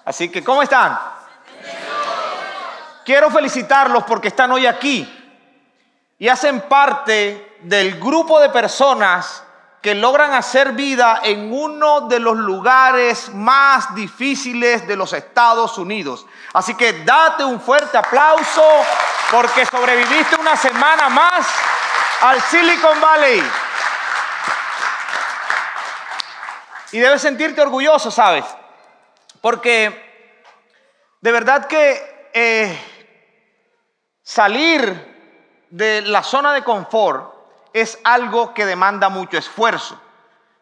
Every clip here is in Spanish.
Así que, ¿cómo están? Quiero felicitarlos porque están hoy aquí y hacen parte del grupo de personas que logran hacer vida en uno de los lugares más difíciles de los Estados Unidos. Así que date un fuerte aplauso porque sobreviviste una semana más al Silicon Valley. Y debes sentirte orgulloso, ¿sabes? Porque de verdad que salir de la zona de confort es algo que demanda mucho esfuerzo.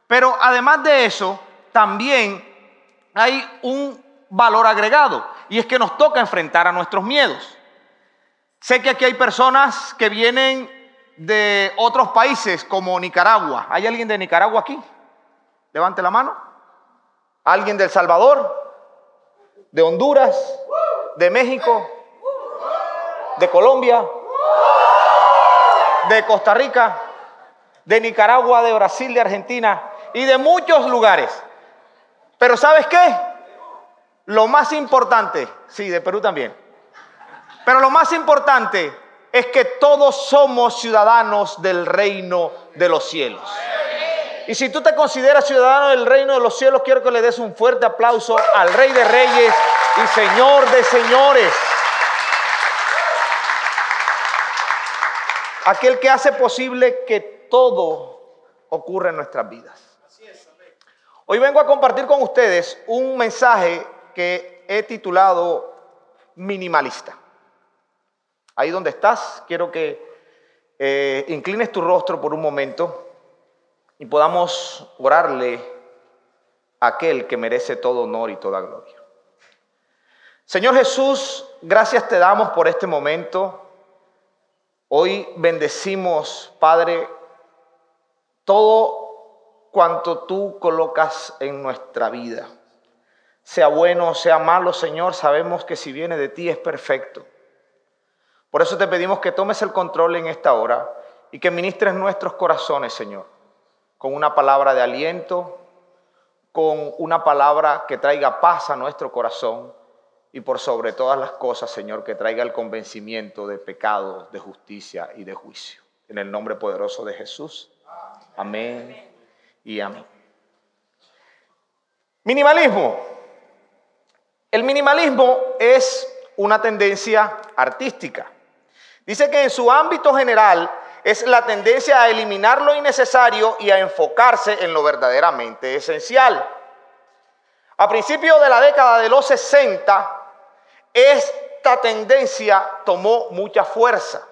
Pero además de eso, también hay un valor agregado, y es que nos toca enfrentar a nuestros miedos. Sé que aquí hay personas que vienen de otros países como Nicaragua. ¿Hay alguien de Nicaragua aquí? Levante la mano. ¿Alguien de El Salvador? ¿De Honduras? ¿De México? ¿De Colombia? ¿De Costa Rica? ¿De Nicaragua? ¿De Brasil? ¿De Argentina? Y de muchos lugares. Pero ¿sabes qué? Lo más importante, sí, de Perú también. Pero lo más importante es que todos somos ciudadanos del reino de los cielos. Y si tú te consideras ciudadano del reino de los cielos, quiero que le des un fuerte aplauso al Rey de Reyes y Señor de Señores. Aquel que hace posible que todo ocurra en nuestras vidas. Hoy vengo a compartir con ustedes un mensaje que he titulado Minimalista. Ahí donde estás, quiero que inclines tu rostro por un momento y podamos orarle a aquel que merece todo honor y toda gloria. Señor Jesús, gracias te damos por este momento. Hoy bendecimos, Padre, todo cuanto tú colocas en nuestra vida. Sea bueno o sea malo, Señor, sabemos que si viene de ti es perfecto. Por eso te pedimos que tomes el control en esta hora y que ministres nuestros corazones, Señor, con una palabra de aliento, con una palabra que traiga paz a nuestro corazón y por sobre todas las cosas, Señor, que traiga el convencimiento de pecado, de justicia y de juicio. En el nombre poderoso de Jesús. Amén y amén. Minimalismo. El minimalismo es una tendencia artística. Dice que en su ámbito general es la tendencia a eliminar lo innecesario y a enfocarse en lo verdaderamente esencial. A principios de la década de los 60, esta tendencia tomó mucha fuerza.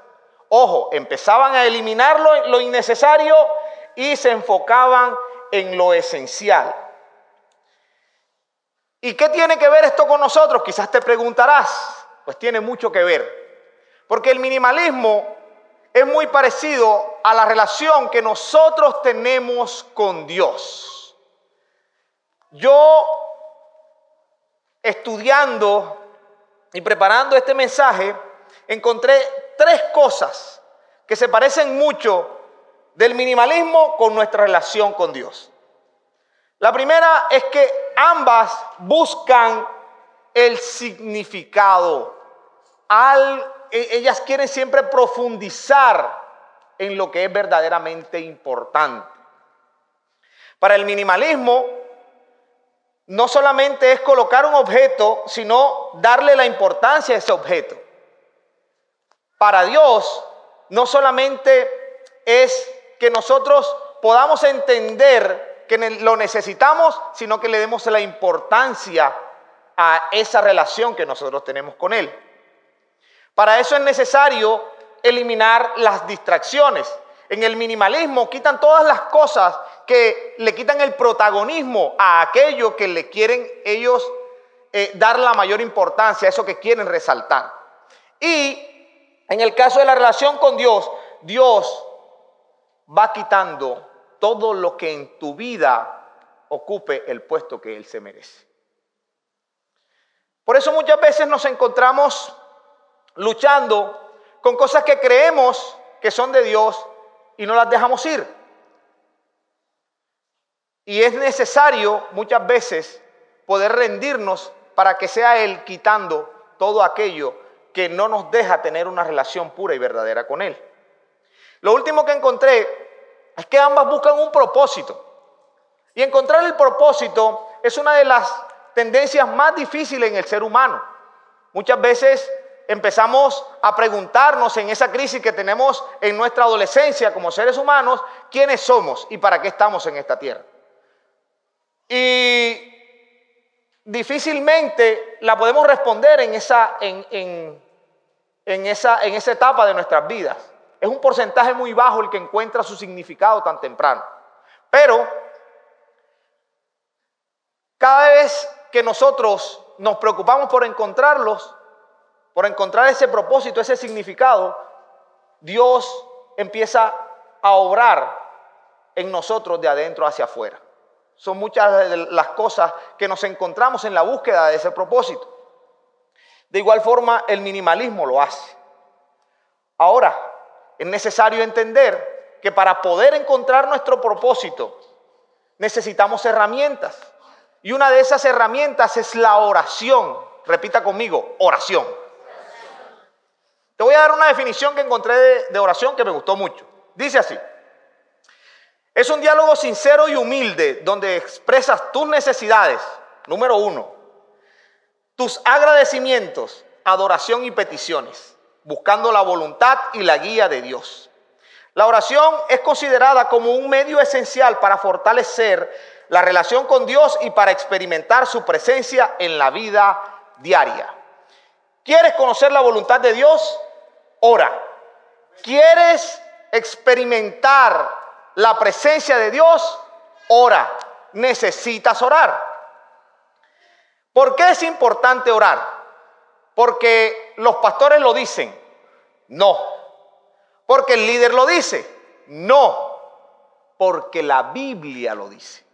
Ojo, empezaban a eliminar lo innecesario y se enfocaban en lo esencial. ¿Y qué tiene que ver esto con nosotros? Quizás te preguntarás. Pues tiene mucho que ver. Porque el minimalismo es muy parecido a la relación que nosotros tenemos con Dios. Yo, estudiando y preparando este mensaje, encontré 3 cosas que se parecen mucho del minimalismo con nuestra relación con Dios. La primera es que ambas buscan el significado. Ellas quieren siempre profundizar en lo que es verdaderamente importante. Para el minimalismo, no solamente es colocar un objeto, sino darle la importancia a ese objeto. Para Dios, no solamente es que nosotros podamos entender que lo necesitamos, sino que le demos la importancia a esa relación que nosotros tenemos con Él. Para eso es necesario eliminar las distracciones. En el minimalismo quitan todas las cosas que le quitan el protagonismo a aquello que le quieren ellos dar la mayor importancia, a eso que quieren resaltar. Y en el caso de la relación con Dios, Dios va quitando todo lo que en tu vida ocupe el puesto que Él se merece. Por eso muchas veces nos encontramos luchando con cosas que creemos que son de Dios y no las dejamos ir. Y es necesario muchas veces poder rendirnos para que sea Él quitando todo aquello que no nos deja tener una relación pura y verdadera con Él. Lo último que encontré es que ambas buscan un propósito. Y encontrar el propósito es una de las tendencias más difíciles en el ser humano. Muchas veces empezamos a preguntarnos en esa crisis que tenemos en nuestra adolescencia como seres humanos, ¿quiénes somos y para qué estamos en esta tierra? Y difícilmente la podemos responder en esa etapa de nuestras vidas. Es un porcentaje muy bajo el que encuentra su significado tan temprano. Pero cada vez que nosotros nos preocupamos por encontrarlos, por encontrar ese propósito, ese significado, Dios empieza a obrar en nosotros de adentro hacia afuera. Son muchas de las cosas que nos encontramos en la búsqueda de ese propósito. De igual forma, el minimalismo lo hace. Ahora, es necesario entender que para poder encontrar nuestro propósito, necesitamos herramientas. Y una de esas herramientas es la oración. Repita conmigo, oración. Te voy a dar una definición que encontré de oración que me gustó mucho. Dice así: es un diálogo sincero y humilde donde expresas tus necesidades, número 1, tus agradecimientos, adoración y peticiones, buscando la voluntad y la guía de Dios. La oración es considerada como un medio esencial para fortalecer la relación con Dios y para experimentar su presencia en la vida diaria. ¿Quieres conocer la voluntad de Dios? Ora. ¿Quieres experimentar la presencia de Dios? Ora. Necesitas orar. ¿Por qué es importante orar? Porque los pastores lo dicen. No. Porque el líder lo dice. No. Porque la Biblia lo dice.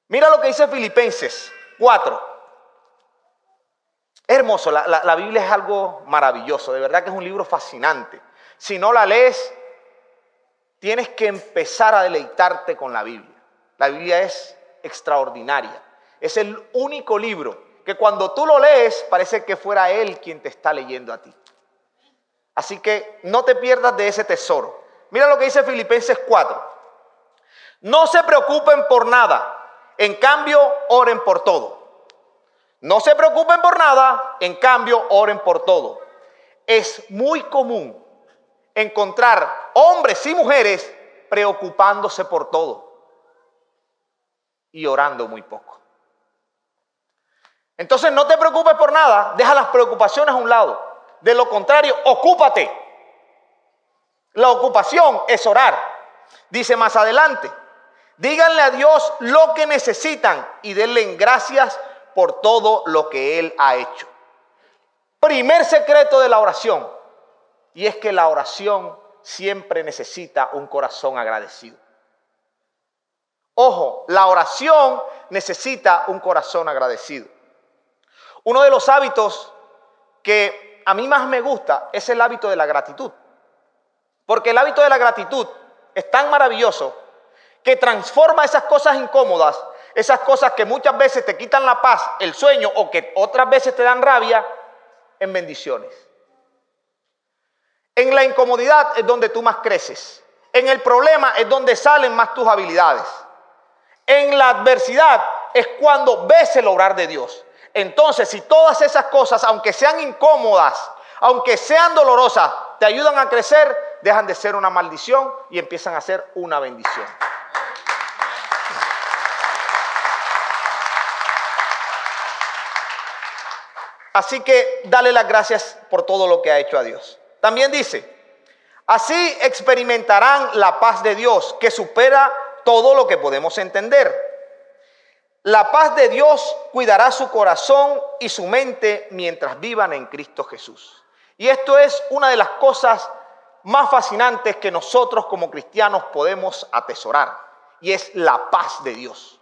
Mira lo que dice Filipenses 4. Es hermoso, la Biblia es algo maravilloso, de verdad que es un libro fascinante. Si no la lees, tienes que empezar a deleitarte con la Biblia. La Biblia es extraordinaria. Es el único libro que cuando tú lo lees, parece que fuera Él quien te está leyendo a ti. Así que no te pierdas de ese tesoro. Mira lo que dice Filipenses 4. No se preocupen por nada, en cambio oren por todo. No se preocupen por nada, en cambio oren por todo. Es muy común encontrar hombres y mujeres preocupándose por todo y orando muy poco. Entonces no te preocupes por nada, deja las preocupaciones a un lado. De lo contrario, ocúpate. La ocupación es orar. Dice más adelante, díganle a Dios lo que necesitan y denle gracias por todo lo que Él ha hecho. Primer secreto de la oración, y es que la oración siempre necesita un corazón agradecido. Ojo, la oración necesita un corazón agradecido. Uno de los hábitos que a mí más me gusta es el hábito de la gratitud. Porque el hábito de la gratitud es tan maravilloso que transforma esas cosas incómodas, esas cosas que muchas veces te quitan la paz, el sueño o que otras veces te dan rabia, en bendiciones. En la incomodidad es donde tú más creces. En el problema es donde salen más tus habilidades. En la adversidad es cuando ves el obrar de Dios. Entonces, si todas esas cosas, aunque sean incómodas, aunque sean dolorosas, te ayudan a crecer, dejan de ser una maldición y empiezan a ser una bendición. Así que dale las gracias por todo lo que ha hecho a Dios. También dice, así experimentarán la paz de Dios que supera todo lo que podemos entender. La paz de Dios cuidará su corazón y su mente mientras vivan en Cristo Jesús. Y esto es una de las cosas más fascinantes que nosotros como cristianos podemos atesorar. Y es la paz de Dios.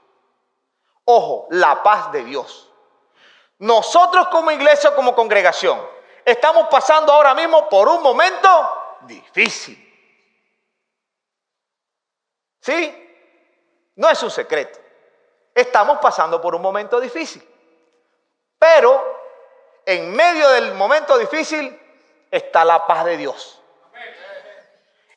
Ojo, la paz de Dios. Nosotros como iglesia, como congregación, estamos pasando ahora mismo por un momento difícil. ¿Sí? No es un secreto. Estamos pasando por un momento difícil. Pero en medio del momento difícil está la paz de Dios.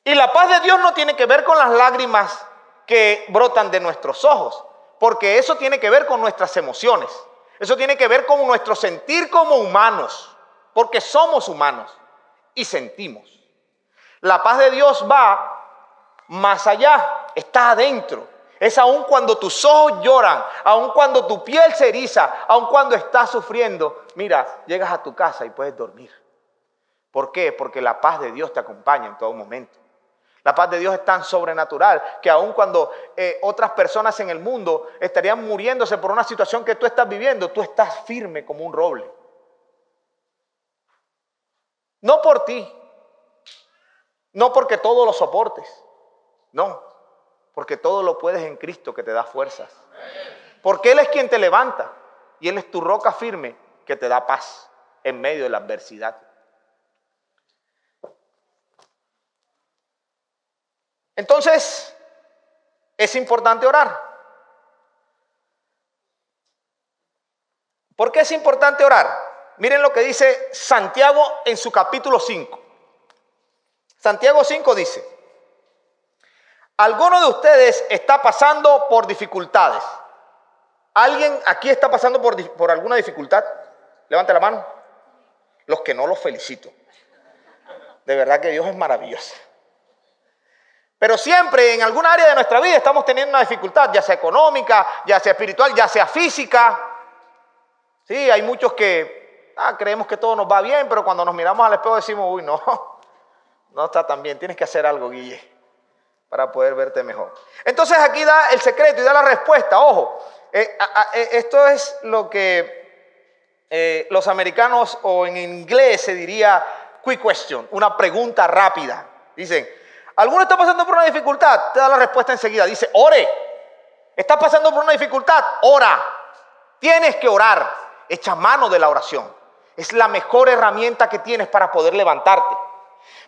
Y la paz de Dios no tiene que ver con las lágrimas que brotan de nuestros ojos, porque eso tiene que ver con nuestras emociones. Eso tiene que ver con nuestro sentir como humanos, porque somos humanos y sentimos. La paz de Dios va más allá, está adentro. Es aun cuando tus ojos lloran, aun cuando tu piel se eriza, aun cuando estás sufriendo. Mira, llegas a tu casa y puedes dormir. ¿Por qué? Porque la paz de Dios te acompaña en todo momento. La paz de Dios es tan sobrenatural que aun cuando otras personas en el mundo estarían muriéndose por una situación que tú estás viviendo, tú estás firme como un roble. No por ti, no porque todo lo soportes, no, porque todo lo puedes en Cristo que te da fuerzas. Porque Él es quien te levanta y Él es tu roca firme que te da paz en medio de la adversidad. Entonces, es importante orar. ¿Por qué es importante orar? Miren lo que dice Santiago en su capítulo 5. Santiago 5 dice: ¿alguno de ustedes está pasando por dificultades? ¿Alguien aquí está pasando por alguna dificultad? Levante la mano. Los que no, los felicito. De verdad que Dios es maravilloso. Pero siempre en alguna área de nuestra vida estamos teniendo una dificultad, ya sea económica, ya sea espiritual, ya sea física. Sí, hay muchos que creemos que todo nos va bien, pero cuando nos miramos al espejo decimos, uy, no está tan bien, tienes que hacer algo, Guille, para poder verte mejor. Entonces aquí da el secreto y da la respuesta. Ojo, esto es lo que los americanos, o en inglés se diría quick question, una pregunta rápida. Dicen, ¿alguno está pasando por una dificultad? Te da la respuesta enseguida. Dice, ore. ¿Estás pasando por una dificultad? Ora. Tienes que orar. Echa mano de la oración. Es la mejor herramienta que tienes para poder levantarte.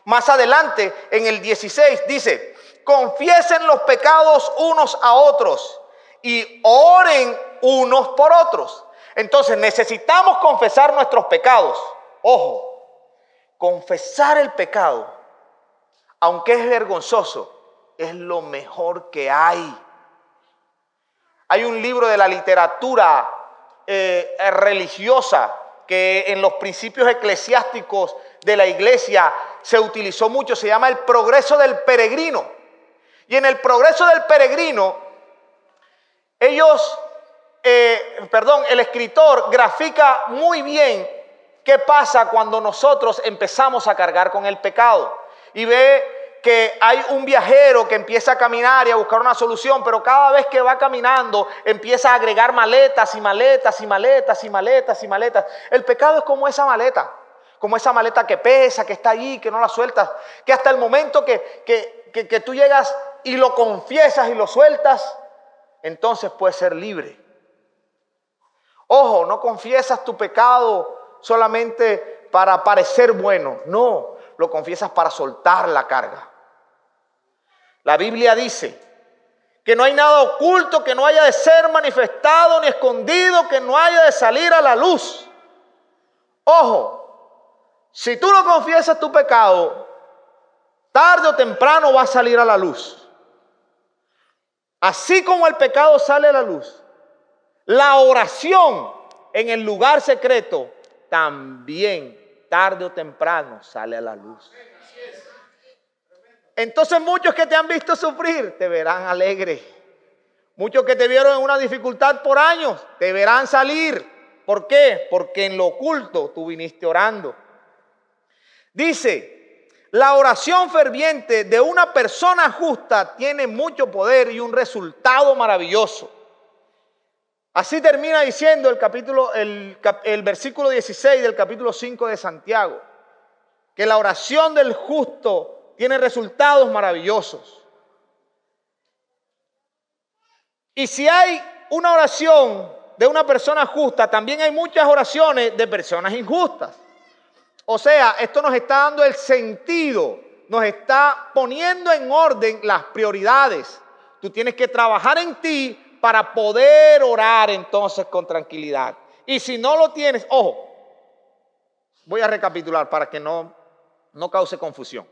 Más adelante, en el 16, dice, confiesen los pecados unos a otros y oren unos por otros. Entonces necesitamos confesar nuestros pecados. Ojo, confesar el pecado, aunque es vergonzoso, es lo mejor que hay. Hay un libro de la literatura religiosa que en los principios eclesiásticos de la iglesia se utilizó mucho, se llama El Progreso del Peregrino. Y en El Progreso del Peregrino, el escritor grafica muy bien qué pasa cuando nosotros empezamos a cargar con el pecado. Y ve que hay un viajero que empieza a caminar y a buscar una solución, pero cada vez que va caminando empieza a agregar maletas y maletas y maletas y maletas y maletas. El pecado es como esa maleta que pesa, que está ahí, que no la sueltas, que hasta el momento que tú llegas y lo confiesas y lo sueltas, entonces puedes ser libre. Ojo, no confiesas tu pecado solamente para parecer bueno, no. Lo confiesas para soltar la carga. La Biblia dice que no hay nada oculto que no haya de ser manifestado ni escondido que no haya de salir a la luz. Ojo, si tú no confiesas tu pecado, tarde o temprano va a salir a la luz. Así como el pecado sale a la luz, la oración en el lugar secreto también tarde o temprano sale a la luz. Entonces muchos que te han visto sufrir te verán alegre. Muchos que te vieron en una dificultad por años te verán salir. ¿Por qué? Porque en lo oculto tú viniste orando. Dice, la oración ferviente de una persona justa tiene mucho poder y un resultado maravilloso. Así termina diciendo el versículo 16 del capítulo 5 de Santiago, que la oración del justo tiene resultados maravillosos. Y si hay una oración de una persona justa, también hay muchas oraciones de personas injustas. O sea, esto nos está dando el sentido, nos está poniendo en orden las prioridades. Tú tienes que trabajar en ti para poder orar entonces con tranquilidad. Y si no lo tienes, ojo, voy a recapitular para que no cause confusión.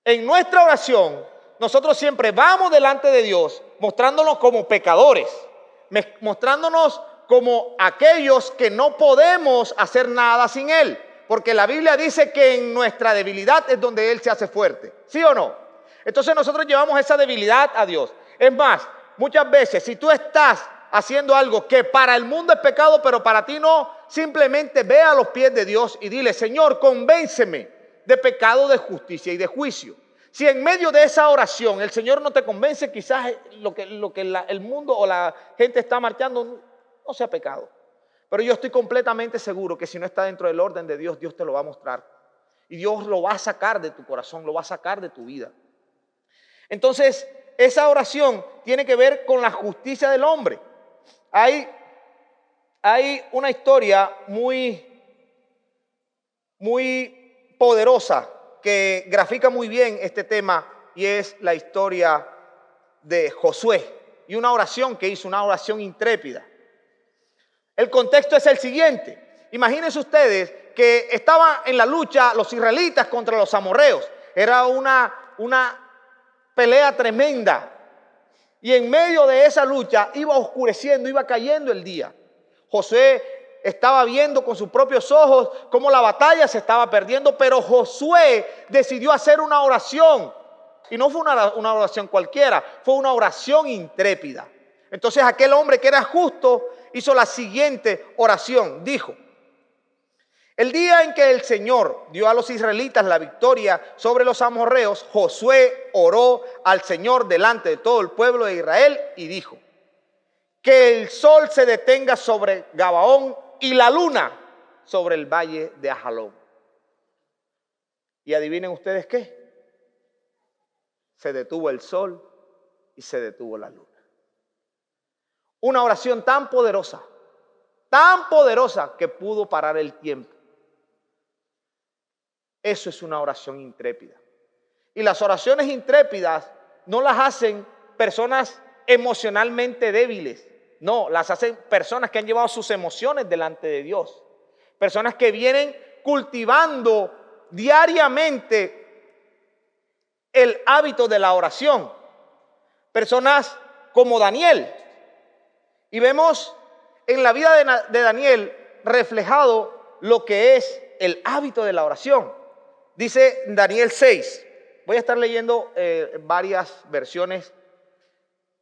En nuestra oración, nosotros siempre vamos delante de Dios mostrándonos como pecadores, mostrándonos como aquellos que no podemos hacer nada sin Él. Porque la Biblia dice que en nuestra debilidad es donde Él se hace fuerte. ¿Sí o no? Entonces nosotros llevamos esa debilidad a Dios. Es más, muchas veces si tú estás haciendo algo que para el mundo es pecado, pero para ti no, simplemente ve a los pies de Dios y dile: Señor, convénceme de pecado, de justicia y de juicio. Si en medio de esa oración el Señor no te convence, quizás lo que el mundo o la gente está marchando no sea pecado. Pero yo estoy completamente seguro que si no está dentro del orden de Dios, Dios te lo va a mostrar. Y Dios lo va a sacar de tu corazón, lo va a sacar de tu vida. Entonces, esa oración tiene que ver con la justicia del hombre. Hay una historia muy poderosa que grafica muy bien este tema, y es la historia de Josué y una oración que hizo, una oración intrépida. El contexto es el siguiente. Imagínense ustedes que estaban en la lucha los israelitas contra los amorreos. Era una pelea tremenda. Y en medio de esa lucha iba oscureciendo, iba cayendo el día. Josué estaba viendo con sus propios ojos cómo la batalla se estaba perdiendo, pero Josué decidió hacer una oración. Y no fue una oración cualquiera, fue una oración intrépida. Entonces aquel hombre que era justo hizo la siguiente oración. Dijo: el día en que el Señor dio a los israelitas la victoria sobre los amorreos, Josué oró al Señor delante de todo el pueblo de Israel y dijo: que el sol se detenga sobre Gabaón y la luna sobre el valle de Ajalón. Y adivinen ustedes qué. Se detuvo el sol y se detuvo la luna. Una oración tan poderosa que pudo parar el tiempo. Eso es una oración intrépida. Y las oraciones intrépidas no las hacen personas emocionalmente débiles. No, las hacen personas que han llevado sus emociones delante de Dios. Personas que vienen cultivando diariamente el hábito de la oración. Personas como Daniel. Y vemos en la vida de Daniel reflejado lo que es el hábito de la oración. Dice Daniel 6. Voy a estar leyendo varias versiones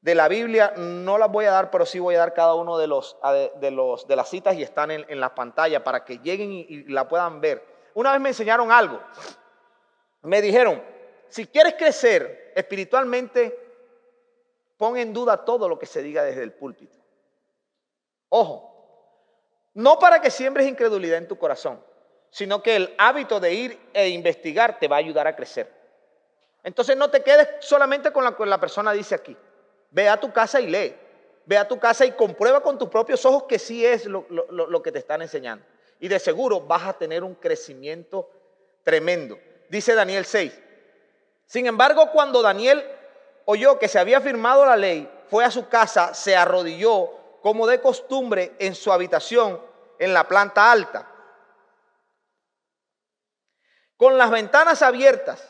de la Biblia. No las voy a dar, pero sí voy a dar cada uno de las citas, y están en la pantalla para que lleguen y la puedan ver. Una vez me enseñaron algo. Me dijeron: si quieres crecer espiritualmente, pon en duda todo lo que se diga desde el púlpito. Ojo, no para que siembres incredulidad en tu corazón, sino que el hábito de ir e investigar te va a ayudar a crecer. Entonces no te quedes solamente con lo que la persona dice aquí. Ve a tu casa y lee. Ve a tu casa y comprueba con tus propios ojos que sí es lo que te están enseñando. Y de seguro vas a tener un crecimiento tremendo. Dice Daniel 6. Sin embargo, cuando Daniel oyó que se había firmado la ley, fue a su casa, se arrodilló como de costumbre en su habitación en la planta alta, con las ventanas abiertas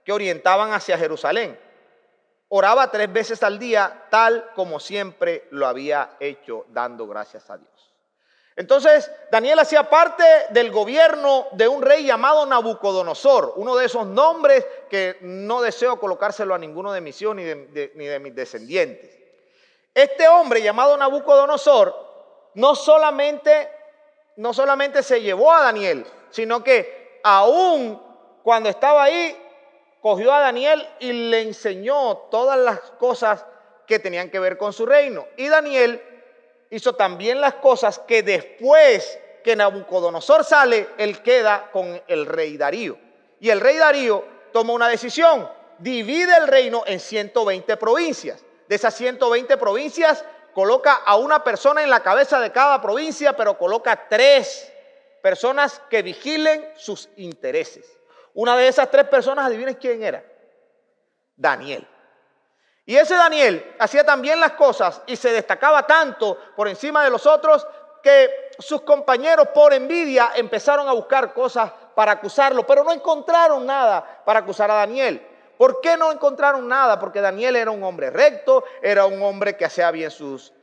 que orientaban hacia Jerusalén. Oraba 3 veces al día, tal como siempre lo había hecho, dando gracias a Dios. Entonces, Daniel hacía parte del gobierno de un rey llamado Nabucodonosor, uno de esos nombres que no deseo colocárselo a ninguno de mis hijos ni de mis descendientes. Este hombre llamado Nabucodonosor no solamente se llevó a Daniel, sino que aún cuando estaba ahí, cogió a Daniel y le enseñó todas las cosas que tenían que ver con su reino. Y Daniel hizo también las cosas que después que Nabucodonosor sale, él queda con el rey Darío. Y el rey Darío toma una decisión: divide el reino en 120 provincias. De esas 120 provincias, coloca a una persona en la cabeza de cada provincia, pero coloca 3 personas que vigilen sus intereses. Una de esas 3 personas, adivinen quién era: Daniel. Y ese Daniel hacía también las cosas y se destacaba tanto por encima de los otros que sus compañeros por envidia empezaron a buscar cosas para acusarlo, pero no encontraron nada para acusar a Daniel. ¿Por qué no encontraron nada? Porque Daniel era un hombre recto, era un hombre que hacía bien sus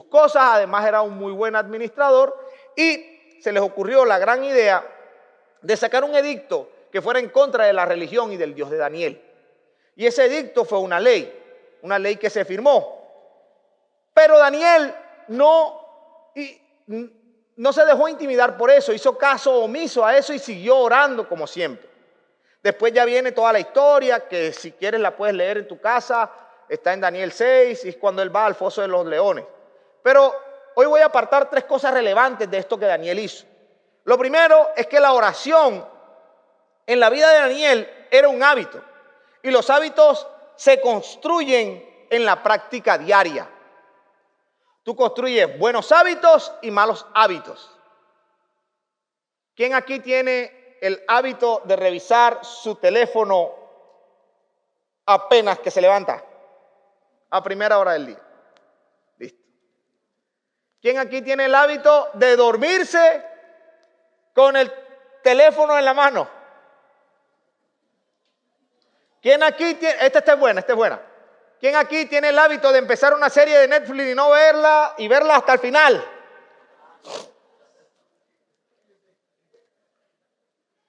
cosas, además era un muy buen administrador, y se les ocurrió la gran idea de sacar un edicto que fuera en contra de la religión y del Dios de Daniel. Y ese edicto fue una ley que se firmó. Pero Daniel no se dejó intimidar por eso, hizo caso omiso a eso y siguió orando como siempre. Después ya viene toda la historia, que si quieres la puedes leer en tu casa, está en Daniel 6, y es cuando él va al foso de los leones. Pero hoy voy a apartar 3 cosas relevantes de esto que Daniel hizo. Lo primero es que la oración en la vida de Daniel era un hábito, y los hábitos se construyen en la práctica diaria. Tú construyes buenos hábitos y malos hábitos. ¿Quién aquí tiene el hábito de revisar su teléfono apenas que se levanta? A primera hora del día. Listo. ¿Quién aquí tiene el hábito de dormirse con el teléfono en la mano? ¿Quién aquí tiene? Esta es buena. ¿Quién aquí tiene el hábito de empezar una serie de Netflix y no verla y verla hasta el final?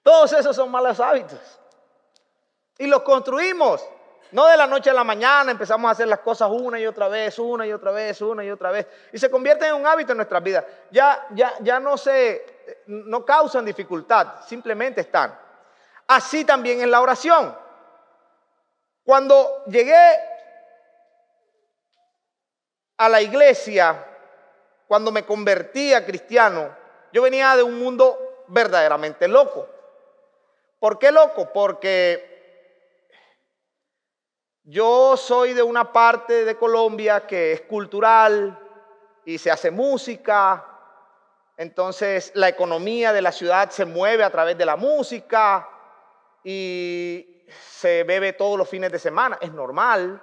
Todos esos son malos hábitos. Y los construimos. No de la noche a la mañana empezamos a hacer las cosas una y otra vez. Y se convierten en un hábito en nuestras vidas. Ya no causan dificultad, simplemente están. Así también es la oración. Cuando llegué a la iglesia, cuando me convertí a cristiano, yo venía de un mundo verdaderamente loco. ¿Por qué loco? Porque yo soy de una parte de Colombia que es cultural y se hace música, entonces la economía de la ciudad se mueve a través de la música y se bebe todos los fines de semana, es normal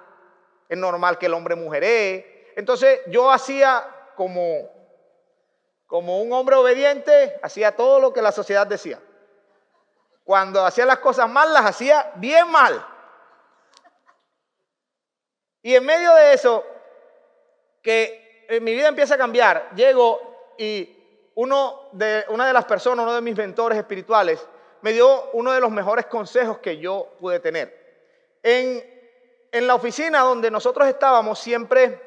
que el hombre mujeree. Entonces yo hacía como un hombre obediente, hacía todo lo que la sociedad decía. Cuando hacía las cosas mal, las hacía bien mal. Y en medio de eso, que mi vida empieza a cambiar, llego y una de las personas, uno de mis mentores espirituales, me dio uno de los mejores consejos que yo pude tener. En la oficina donde nosotros estábamos siempre,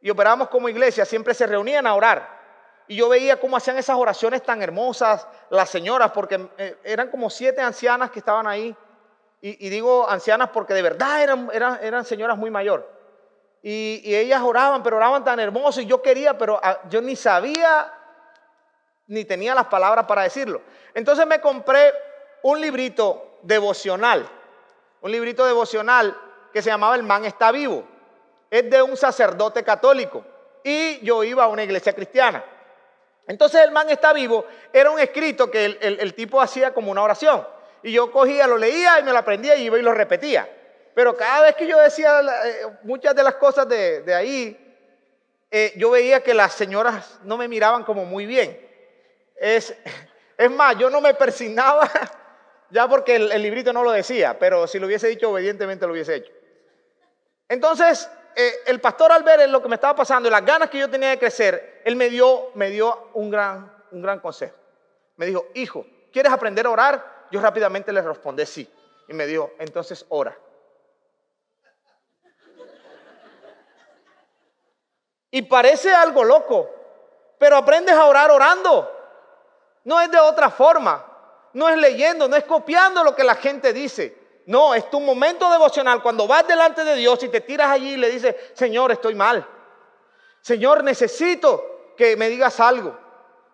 y operábamos como iglesia, siempre se reunían a orar. Y yo veía cómo hacían esas oraciones tan hermosas las señoras, porque eran como 7 ancianas que estaban ahí. Y digo ancianas porque de verdad eran señoras muy mayores. Y ellas oraban, pero oraban tan hermoso y yo quería, pero yo ni sabía, ni tenía las palabras para decirlo. Entonces me compré un librito devocional que se llamaba El Man Está Vivo. Es de un sacerdote católico y yo iba a una iglesia cristiana. Entonces El Man Está Vivo era un escrito que el tipo hacía como una oración. Y yo cogía, lo leía y me lo aprendía y iba y lo repetía. Pero cada vez que yo decía muchas de las cosas de ahí, yo veía que las señoras no me miraban como muy bien. Es más, yo no me persignaba ya porque el librito no lo decía, pero si lo hubiese dicho obedientemente lo hubiese hecho. Entonces, el pastor al ver lo que me estaba pasando y las ganas que yo tenía de crecer, él me dio un gran consejo. Me dijo, hijo, ¿quieres aprender a orar? Yo rápidamente le respondí sí. Y me dijo, entonces ora. Y parece algo loco, pero aprendes a orar orando. No es de otra forma. No es leyendo, no es copiando lo que la gente dice. No, es tu momento devocional cuando vas delante de Dios y te tiras allí y le dices, Señor, estoy mal. Señor, necesito que me digas algo.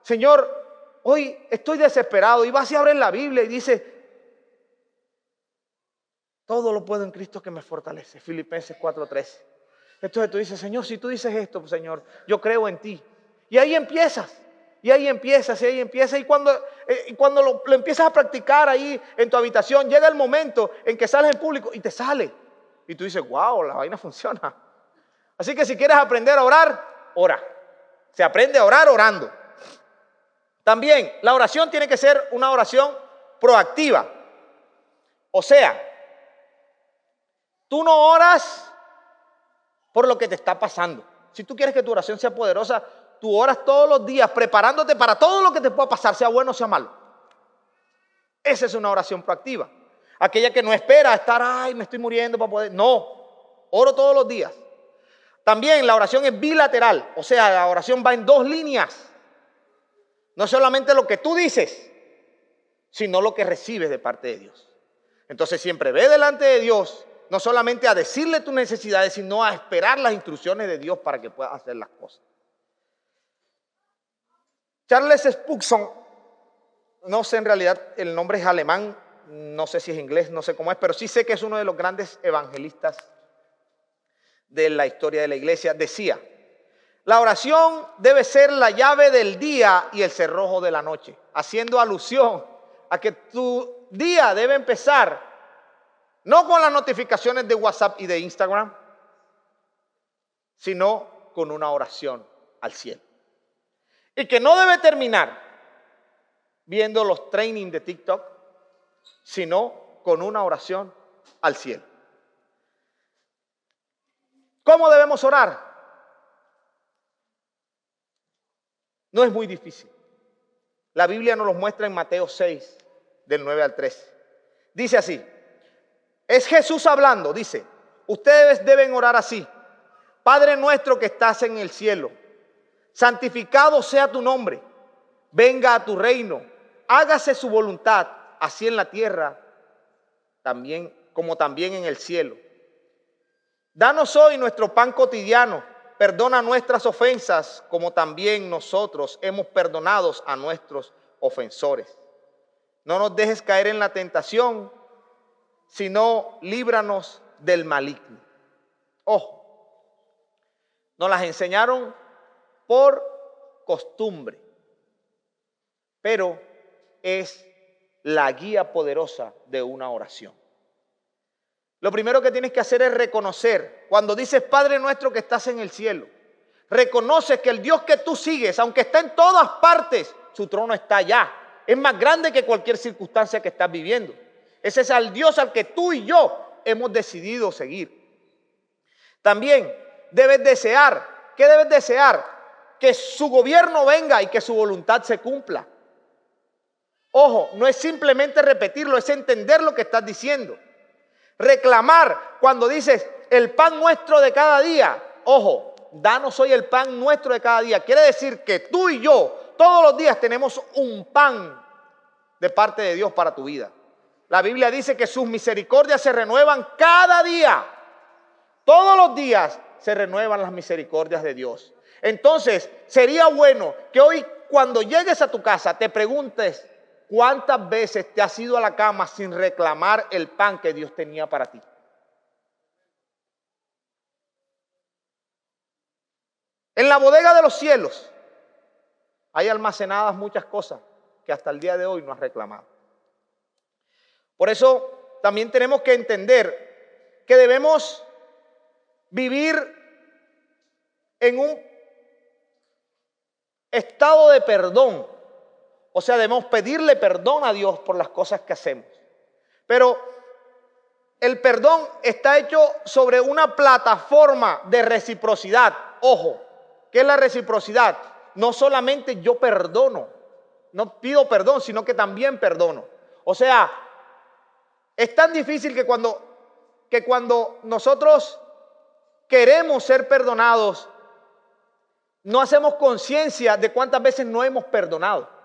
Señor, hoy estoy desesperado. Y vas y abres la Biblia y dices, todo lo puedo en Cristo que me fortalece. Filipenses 4:13. Entonces tú dices, Señor, si tú dices esto, pues, Señor, yo creo en ti. Y ahí empiezas. Y cuando lo empiezas a practicar ahí en tu habitación, llega el momento en que sales en público y te sale. Y tú dices, wow, la vaina funciona. Así que si quieres aprender a orar, ora. Se aprende a orar orando. También la oración tiene que ser una oración proactiva. O sea, tú no oras por lo que te está pasando. Si tú quieres que tu oración sea poderosa, tú oras todos los días preparándote para todo lo que te pueda pasar, sea bueno o sea malo. Esa es una oración proactiva. Aquella que no espera estar, ay, me estoy muriendo para poder. No, oro todos los días. También la oración es bilateral, o sea, la oración va en dos líneas. No solamente lo que tú dices, sino lo que recibes de parte de Dios. Entonces siempre ve delante de Dios, no solamente a decirle tus necesidades, sino a esperar las instrucciones de Dios para que puedas hacer las cosas. Charles Spurgeon, no sé en realidad, el nombre es alemán, no sé si es inglés, no sé cómo es, pero sí sé que es uno de los grandes evangelistas de la historia de la iglesia. Decía, la oración debe ser la llave del día y el cerrojo de la noche, haciendo alusión a que tu día debe empezar no con las notificaciones de WhatsApp y de Instagram, sino con una oración al cielo. Y que no debe terminar viendo los trainings de TikTok, sino con una oración al cielo. ¿Cómo debemos orar? No es muy difícil. La Biblia nos lo muestra en Mateo 6, del 9 al 13. Dice así, es Jesús hablando, dice, ustedes deben orar así. Padre nuestro que estás en el cielo, santificado sea tu nombre, venga a tu reino, hágase su voluntad, así en la tierra, también, como también en el cielo. Danos hoy nuestro pan cotidiano, perdona nuestras ofensas, como también nosotros hemos perdonado a nuestros ofensores. No nos dejes caer en la tentación, sino líbranos del maligno. Ojo, nos las enseñaron por costumbre, pero es la guía poderosa de una oración. Lo primero que tienes que hacer es reconocer, cuando dices Padre nuestro que estás en el cielo, reconoces que el Dios que tú sigues, aunque está en todas partes, su trono está allá. Es más grande que cualquier circunstancia que estás viviendo. Ese es el Dios al que tú y yo hemos decidido seguir. También debes desear, ¿qué debes desear? Que su gobierno venga y que su voluntad se cumpla. Ojo, no es simplemente repetirlo, es entender lo que estás diciendo. Reclamar cuando dices el pan nuestro de cada día. Ojo, danos hoy el pan nuestro de cada día. Quiere decir que tú y yo todos los días tenemos un pan de parte de Dios para tu vida. La Biblia dice que sus misericordias se renuevan cada día. Todos los días se renuevan las misericordias de Dios. Entonces, sería bueno que hoy cuando llegues a tu casa te preguntes ¿cuántas veces te has ido a la cama sin reclamar el pan que Dios tenía para ti? En la bodega de los cielos hay almacenadas muchas cosas que hasta el día de hoy no has reclamado. Por eso también tenemos que entender que debemos vivir en un estado de perdón. O sea, debemos pedirle perdón a Dios por las cosas que hacemos. Pero el perdón está hecho sobre una plataforma de reciprocidad. Ojo, ¿qué es la reciprocidad? No solamente yo perdono, no pido perdón, sino que también perdono. O sea, es tan difícil que cuando nosotros queremos ser perdonados, no hacemos conciencia de cuántas veces no hemos perdonado.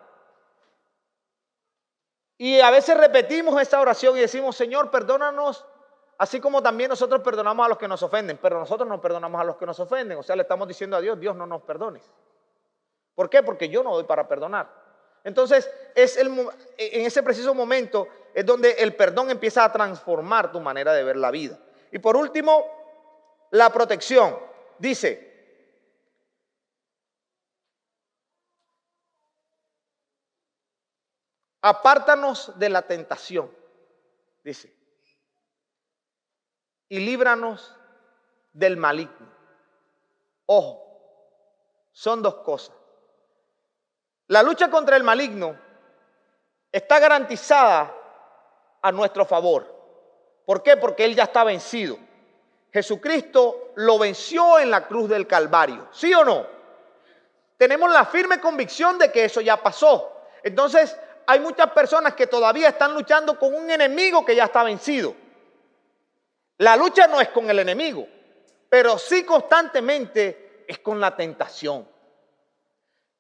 Y a veces repetimos esta oración y decimos, Señor, perdónanos, así como también nosotros perdonamos a los que nos ofenden, pero nosotros no perdonamos a los que nos ofenden. O sea, le estamos diciendo a Dios, Dios, no nos perdones. ¿Por qué? Porque yo no doy para perdonar. Entonces, en ese preciso momento es donde el perdón empieza a transformar tu manera de ver la vida. Y por último, la protección. Dice, apártanos de la tentación, dice, y líbranos del maligno. Ojo, son dos cosas. La lucha contra el maligno está garantizada a nuestro favor. ¿Por qué? Porque Él ya está vencido. Jesucristo lo venció en la cruz del Calvario. ¿Sí o no? Tenemos la firme convicción de que eso ya pasó. Entonces, hay muchas personas que todavía están luchando con un enemigo que ya está vencido. La lucha no es con el enemigo, pero sí constantemente es con la tentación.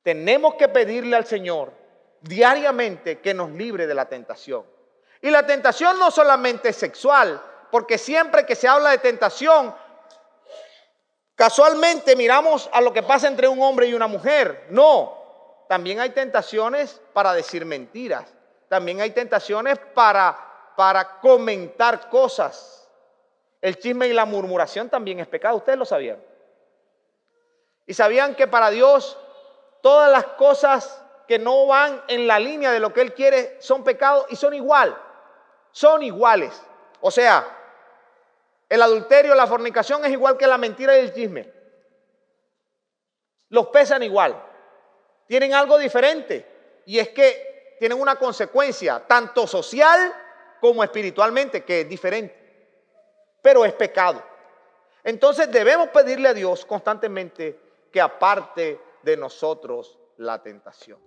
Tenemos que pedirle al Señor diariamente que nos libre de la tentación. Y la tentación no solamente es sexual, porque siempre que se habla de tentación, casualmente miramos a lo que pasa entre un hombre y una mujer. No, también hay tentaciones para decir mentiras. También hay tentaciones para comentar cosas. El chisme y la murmuración también es pecado. ¿Ustedes lo sabían? Y sabían que para Dios todas las cosas que no van en la línea de lo que Él quiere son pecados y son igual. Son iguales. O sea, el adulterio, la fornicación es igual que la mentira y el chisme. Los pesan igual. Tienen algo diferente. Y es que tienen una consecuencia, tanto social como espiritualmente, que es diferente. Pero es pecado. Entonces debemos pedirle a Dios constantemente que aparte de nosotros la tentación.